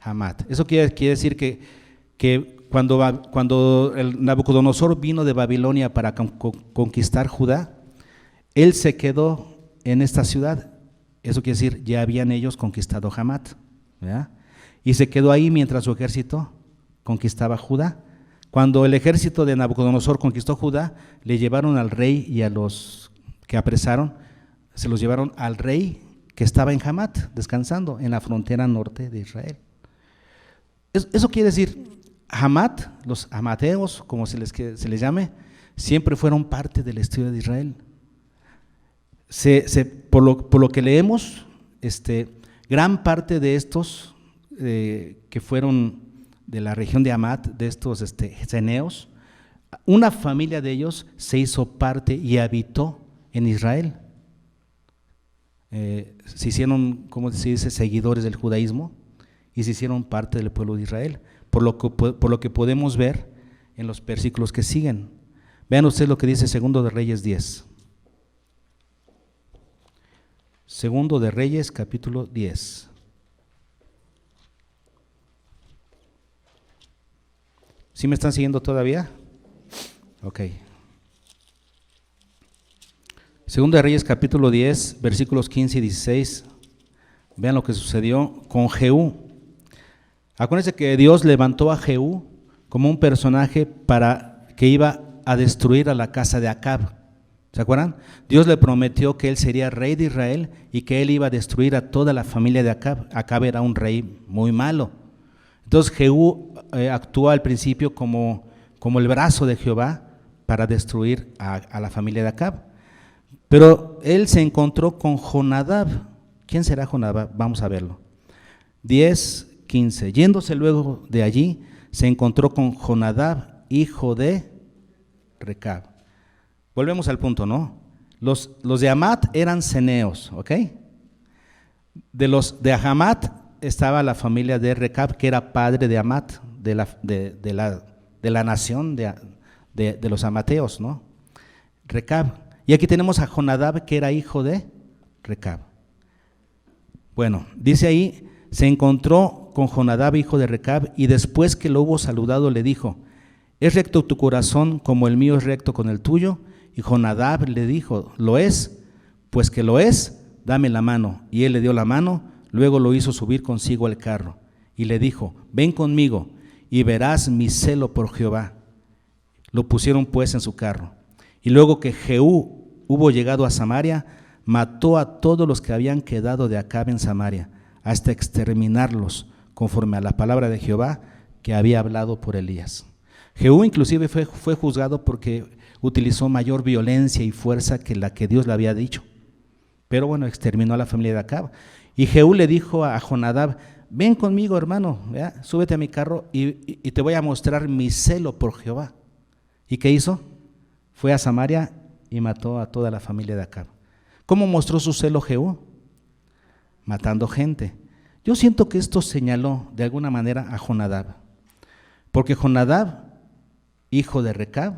Hamat. Eso quiere decir que cuando el Nabucodonosor vino de Babilonia para conquistar Judá, él se quedó en esta ciudad. Eso quiere decir, ya habían ellos conquistado Hamat, ¿verdad? Y se quedó ahí mientras su ejército conquistaba Judá. Cuando el ejército de Nabucodonosor conquistó Judá, le llevaron al rey y a los que apresaron, se los llevaron al rey que estaba en Hamat, descansando en la frontera norte de Israel. Eso quiere decir, Hamat, los amateos, como se les llame, siempre fueron parte de la historia de Israel. Por lo que leemos, gran parte de estos que fueron de la región de Hamat, de estos ceneos, una familia de ellos se hizo parte y habitó en Israel. Se hicieron, como se dice, seguidores del judaísmo y se hicieron parte del pueblo de Israel, por lo que podemos ver en los versículos que siguen. Vean ustedes lo que dice Segundo de Reyes 10. Segundo de Reyes, capítulo 10. ¿Sí me están siguiendo todavía? Ok. Segundo de Reyes, capítulo 10, versículos 15 y 16. Vean lo que sucedió con Jehú. Acuérdense que Dios levantó a Jehú como un personaje para que iba a destruir a la casa de Acab. ¿Se acuerdan? Dios le prometió que él sería rey de Israel y que él iba a destruir a toda la familia de Acab. Acab era un rey muy malo. Entonces Jehú actuó al principio como el brazo de Jehová para destruir a la familia de Acab. Pero él se encontró con Jonadab. ¿Quién será Jonadab? Vamos a verlo. 10:15. Yéndose luego de allí, se encontró con Jonadab, hijo de Recab. Volvemos al punto, ¿no? Los de Hamat eran ceneos, ¿ok? De Hamat estaba la familia de Recab, que era padre de Hamat, de la nación de los amateos, ¿no? Recab. Y aquí tenemos a Jonadab, que era hijo de Recab. Bueno, dice ahí, se encontró con Jonadab, hijo de Recab, y después que lo hubo saludado le dijo, ¿es recto tu corazón como el mío es recto con el tuyo? Y Jonadab le dijo, ¿lo es? Pues que lo es, dame la mano. Y él le dio la mano, luego lo hizo subir consigo al carro. Y le dijo, ven conmigo y verás mi celo por Jehová. Lo pusieron pues en su carro. Y luego que Jehú hubo llegado a Samaria, mató a todos los que habían quedado de Acab en Samaria, hasta exterminarlos, conforme a la palabra de Jehová que había hablado por Elías. Jehú inclusive fue juzgado porque utilizó mayor violencia y fuerza que la que Dios le había dicho. Pero bueno, exterminó a la familia de Acab. Y Jehú le dijo a Jonadab: ven conmigo, hermano, ¿ya? Súbete a mi carro y te voy a mostrar mi celo por Jehová. ¿Y qué hizo? Fue a Samaria y mató a toda la familia de Acab. ¿Cómo mostró su celo Jehú? Matando gente. Yo siento que esto señaló de alguna manera a Jonadab, porque Jonadab, hijo de Recab,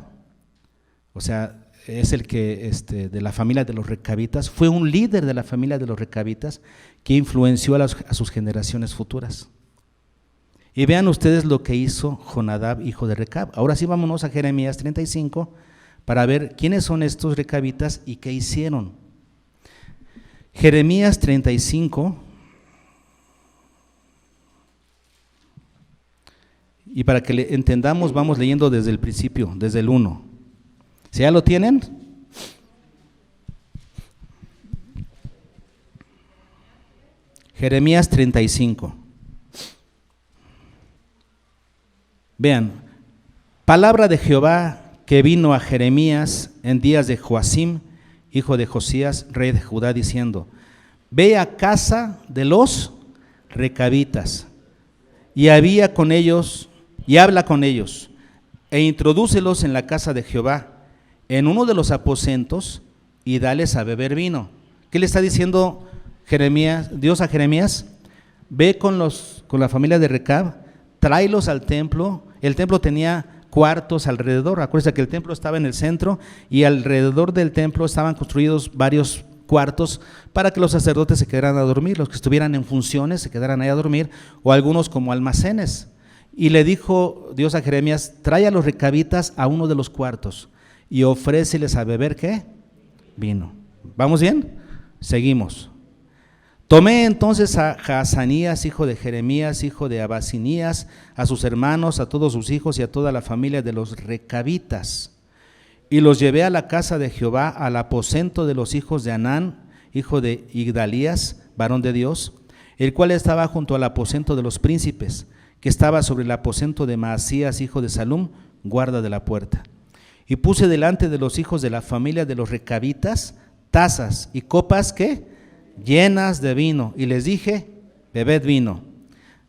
o sea, es el que de la familia de los recabitas, fue un líder de la familia de los recabitas que influenció a sus generaciones futuras. Y vean ustedes lo que hizo Jonadab, hijo de Recab. Ahora sí, vámonos a Jeremías 35 para ver quiénes son estos recabitas y qué hicieron. Jeremías 35, y para que entendamos, vamos leyendo desde el principio, desde el 1. ¿Si ya lo tienen? Jeremías 35. Vean, palabra de Jehová que vino a Jeremías en días de Joacim, hijo de Josías, rey de Judá, diciendo: ve a casa de los recabitas, y había con ellos, y habla con ellos, e introdúcelos en la casa de Jehová, en uno de los aposentos, y dales a beber vino. ¿Qué le está diciendo Dios a Jeremías? Ve con la familia de Recab, tráelos al templo. El templo tenía cuartos alrededor. Acuérdense que el templo estaba en el centro y alrededor del templo estaban construidos varios cuartos para que los sacerdotes se quedaran a dormir, los que estuvieran en funciones se quedaran ahí a dormir, o algunos como almacenes. Y le dijo Dios a Jeremías: trae a los recabitas a uno de los cuartos y ofréceles a beber, ¿qué? Vino. ¿Vamos bien? Seguimos. Tomé entonces a Jaazanías, hijo de Jeremías, hijo de Abasinías, a sus hermanos, a todos sus hijos y a toda la familia de los recabitas, y los llevé a la casa de Jehová, al aposento de los hijos de Anán, hijo de Igdalías, varón de Dios, el cual estaba junto al aposento de los príncipes, que estaba sobre el aposento de Maasías, hijo de Salum, guarda de la puerta. Y puse delante de los hijos de la familia de los recabitas tazas y copas, ¿qué? Llenas de vino, y les dije: bebed vino.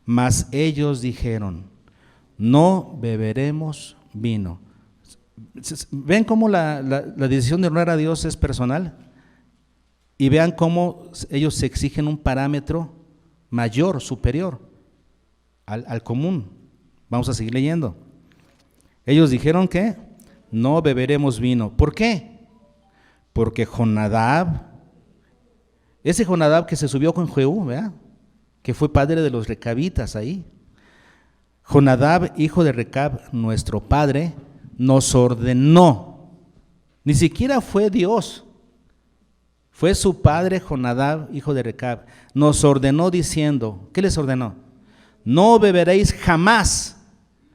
Mas ellos dijeron: no beberemos vino. ¿Ven cómo la decisión de honrar a Dios es personal? Y vean cómo ellos se exigen un parámetro mayor, superior al común. Vamos a seguir leyendo. Ellos dijeron que no beberemos vino. ¿Por qué? Porque Jonadab, ese Jonadab que se subió con Jehú, ¿verdad?, que fue padre de los recabitas ahí. Jonadab, hijo de Recab, nuestro padre, nos ordenó. Ni siquiera fue Dios, fue su padre Jonadab, hijo de Recab. Nos ordenó diciendo, ¿qué les ordenó? No beberéis jamás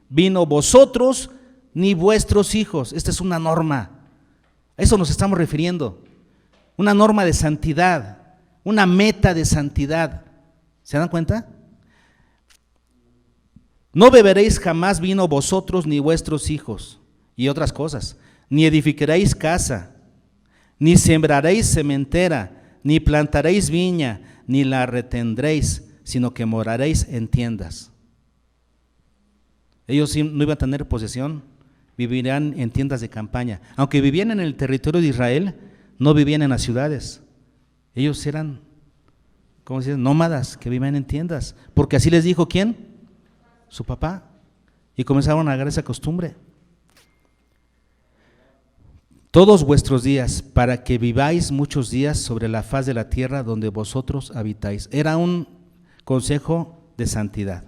vino vosotros ni vuestros hijos. Esta es una norma, a eso nos estamos refiriendo. Una norma de santidad, una meta de santidad. ¿Se dan cuenta? No beberéis jamás vino vosotros ni vuestros hijos, y otras cosas, ni edificaréis casa, ni sembraréis sementera, ni plantaréis viña, ni la retendréis, sino que moraréis en tiendas. Ellos no iban a tener posesión, vivirán en tiendas de campaña. Aunque vivían en el territorio de Israel, no vivían en las ciudades. Ellos eran, ¿cómo se dice?, nómadas que vivían en tiendas, porque así les dijo ¿quién? Su papá, y comenzaron a agarrar esa costumbre. Todos vuestros días, para que viváis muchos días sobre la faz de la tierra donde vosotros habitáis. Era un consejo de santidad.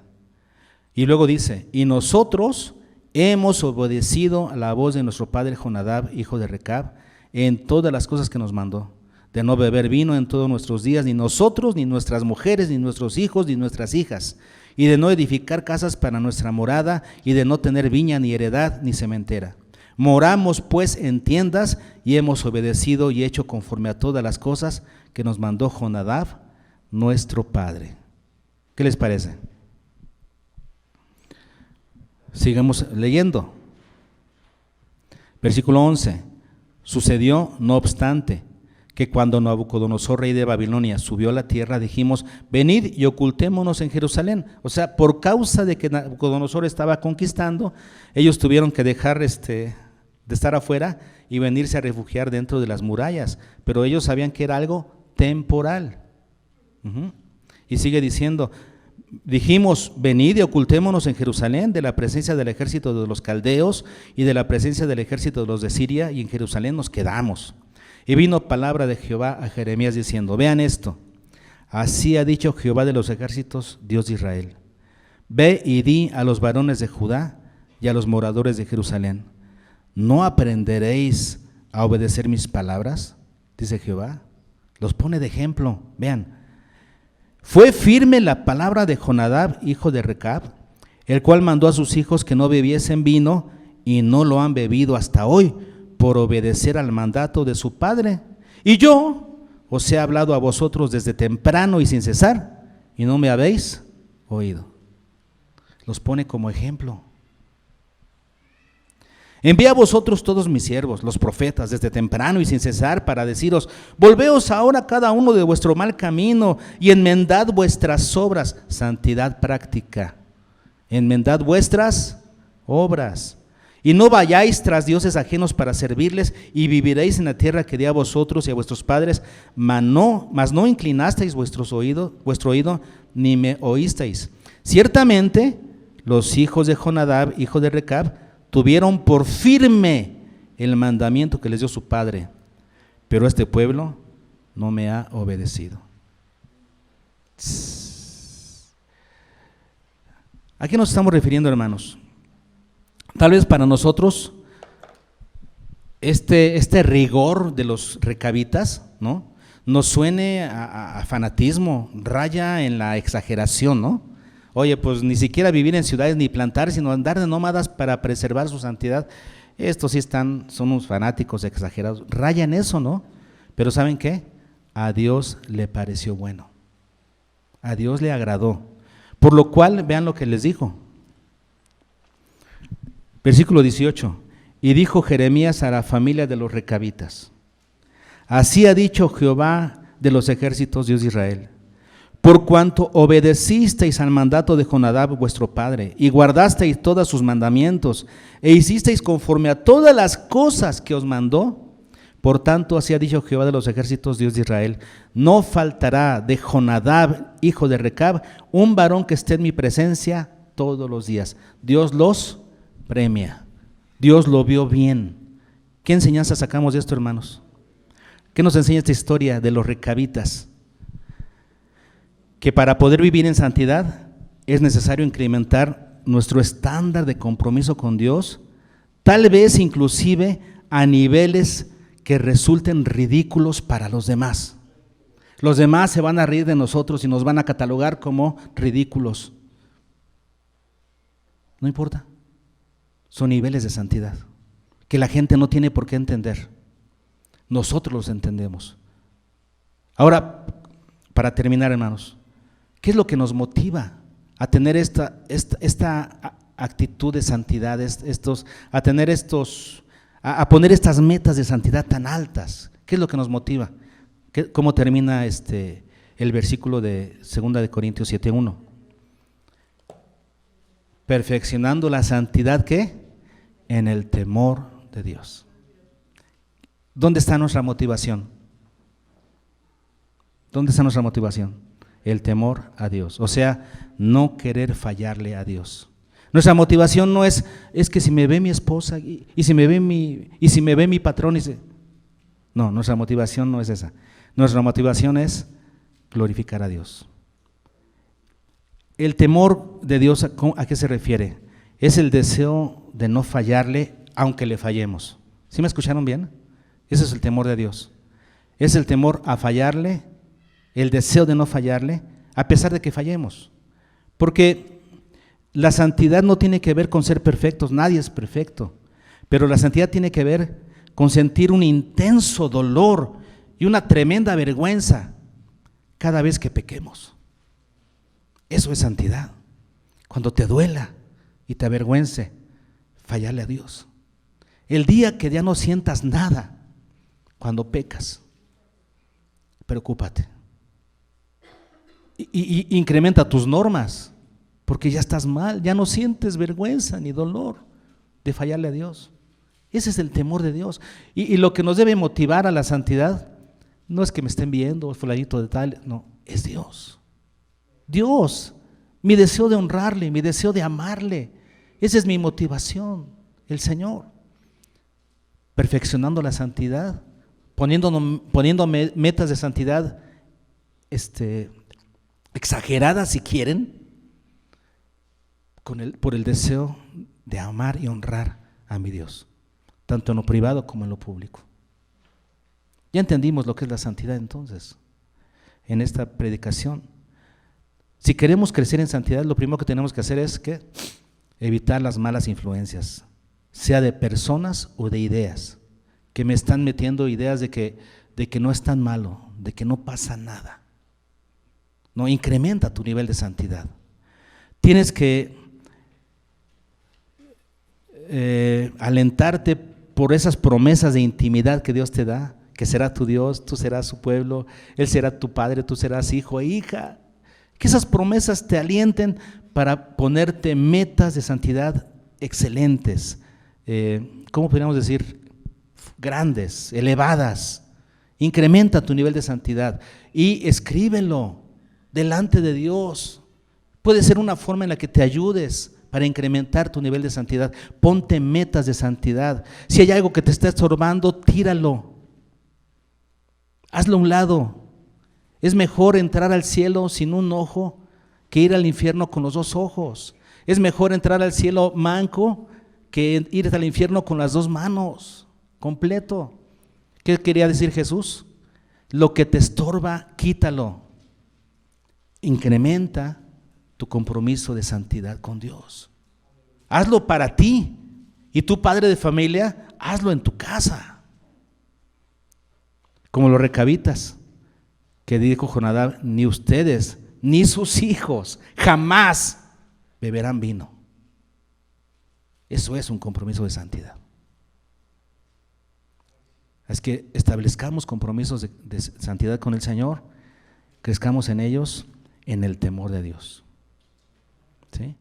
Y luego dice, y nosotros hemos obedecido a la voz de nuestro padre Jonadab, hijo de Recab, en todas las cosas que nos mandó, de no beber vino en todos nuestros días, ni nosotros, ni nuestras mujeres, ni nuestros hijos, ni nuestras hijas, y de no edificar casas para nuestra morada, y de no tener viña, ni heredad, ni sementera. Moramos pues en tiendas, y hemos obedecido y hecho conforme a todas las cosas que nos mandó Jonadab, nuestro padre. ¿Qué les parece? Sigamos leyendo. Versículo 11. Sucedió, no obstante, que cuando Nabucodonosor, rey de Babilonia, subió a la tierra, dijimos, venid y ocultémonos en Jerusalén. O sea, por causa de que Nabucodonosor estaba conquistando, ellos tuvieron que dejar de estar afuera y venirse a refugiar dentro de las murallas. Pero ellos sabían que era algo temporal. Y sigue diciendo, dijimos, venid y ocultémonos en Jerusalén de la presencia del ejército de los caldeos y de la presencia del ejército de los de Siria, y en Jerusalén nos quedamos. Y vino palabra de Jehová a Jeremías diciendo, vean esto, así ha dicho Jehová de los ejércitos, Dios de Israel, ve y di a los varones de Judá y a los moradores de Jerusalén, ¿no aprenderéis a obedecer mis palabras? Dice Jehová, los pone de ejemplo, vean. Fue firme la palabra de Jonadab, hijo de Recab, el cual mandó a sus hijos que no bebiesen vino, y no lo han bebido hasta hoy, por obedecer al mandato de su padre. Y yo os he hablado a vosotros desde temprano y sin cesar, y no me habéis oído. Los pone como ejemplo. Envié a vosotros todos mis siervos, los profetas, desde temprano y sin cesar, para deciros, volveos ahora cada uno de vuestro mal camino y enmendad vuestras obras, santidad práctica, enmendad vuestras obras, y no vayáis tras dioses ajenos para servirles, y viviréis en la tierra que di a vosotros y a vuestros padres, mas no inclinasteis vuestro oído, ni me oísteis. Ciertamente, los hijos de Jonadab, hijo de Recab, tuvieron por firme el mandamiento que les dio su padre, pero este pueblo no me ha obedecido. ¿A qué nos estamos refiriendo, hermanos? Tal vez para nosotros este rigor de los recabitas, ¿no?, nos suene a fanatismo, raya en la exageración, ¿no? Oye, pues ni siquiera vivir en ciudades ni plantar, sino andar de nómadas para preservar su santidad. Estos sí son unos fanáticos exagerados. Raya en eso, ¿no? Pero ¿saben qué? A Dios le pareció bueno. A Dios le agradó. Por lo cual, vean lo que les dijo. Versículo 18. Y dijo Jeremías a la familia de los recabitas, así ha dicho Jehová de los ejércitos, Dios de Israel, por cuanto obedecisteis al mandato de Jonadab vuestro padre, y guardasteis todos sus mandamientos, e hicisteis conforme a todas las cosas que os mandó, por tanto así ha dicho Jehová de los ejércitos, Dios de Israel, no faltará de Jonadab, hijo de Recab, un varón que esté en mi presencia todos los días. Dios los premia, Dios lo vio bien. ¿Qué enseñanza sacamos de esto, hermanos? ¿Qué nos enseña esta historia de los recabitas? Que para poder vivir en santidad es necesario incrementar nuestro estándar de compromiso con Dios, tal vez inclusive a niveles que resulten ridículos para los demás. Los demás se van a reír de nosotros y nos van a catalogar como ridículos. No importa, son niveles de santidad que la gente no tiene por qué entender. Nosotros los entendemos. Ahora, para terminar, hermanos, ¿qué es lo que nos motiva a tener esta actitud de santidad, a poner estas metas de santidad tan altas? ¿Qué es lo que nos motiva? ¿Cómo termina el versículo de 2 de Corintios 7:1? Perfeccionando la santidad, ¿qué? En el temor de Dios. ¿Dónde está nuestra motivación? ¿Dónde está nuestra motivación? El temor a Dios, o sea, no querer fallarle a Dios. Nuestra motivación no es que si me ve mi esposa y si me ve mi patrón no, nuestra motivación no es esa. Nuestra motivación es glorificar a Dios. El temor de Dios, ¿a qué se refiere? Es el deseo de no fallarle aunque le fallemos. ¿Sí me escucharon bien? Ese es el temor de Dios. Es el temor a fallarle, el deseo de no fallarle, a pesar de que fallemos. Porque la santidad no tiene que ver con ser perfectos, nadie es perfecto, pero la santidad tiene que ver con sentir un intenso dolor y una tremenda vergüenza cada vez que pequemos. Eso es santidad. Cuando te duela y te avergüence fallarle a Dios. El día que ya no sientas nada cuando pecas, preocúpate. Y incrementa tus normas, porque ya estás mal, ya no sientes vergüenza ni dolor de fallarle a Dios. Ese es el temor de Dios. Y lo que nos debe motivar a la santidad no es que me estén viendo, fulanito de tal, no, es Dios. Dios, mi deseo de honrarle, mi deseo de amarle, esa es mi motivación, el Señor. Perfeccionando la santidad, poniendo metas de santidad exageradas si quieren, por el deseo de amar y honrar a mi Dios, tanto en lo privado como en lo público. Ya entendimos lo que es la santidad entonces, en esta predicación. Si queremos crecer en santidad, lo primero que tenemos que hacer es que evitar las malas influencias, sea de personas o de ideas, que me están metiendo ideas de que no es tan malo, de que no pasa nada. No, incrementa tu nivel de santidad. Tienes que alentarte por esas promesas de intimidad que Dios te da, que será tu Dios, tú serás su pueblo, Él será tu padre, tú serás hijo e hija. Que esas promesas te alienten para ponerte metas de santidad excelentes, ¿cómo podríamos decir? Grandes, elevadas. Incrementa tu nivel de santidad y escríbelo delante de Dios. Puede ser una forma en la que te ayudes para incrementar tu nivel de santidad. Ponte metas de santidad. Si hay algo que te está estorbando, tíralo. Hazlo a un lado. Es mejor entrar al cielo sin un ojo que ir al infierno con los dos ojos. Es mejor entrar al cielo manco que ir al infierno con las dos manos, completo. ¿Qué quería decir Jesús? Lo que te estorba, quítalo. Incrementa tu compromiso de santidad con Dios. Hazlo para ti. Y tú, padre de familia, hazlo en tu casa. Como los recabitas, que dijo Jonadab, ni ustedes, ni sus hijos, jamás beberán vino. Eso es un compromiso de santidad. Es que establezcamos compromisos de santidad con el Señor, crezcamos en ellos en el temor de Dios. ¿Sí?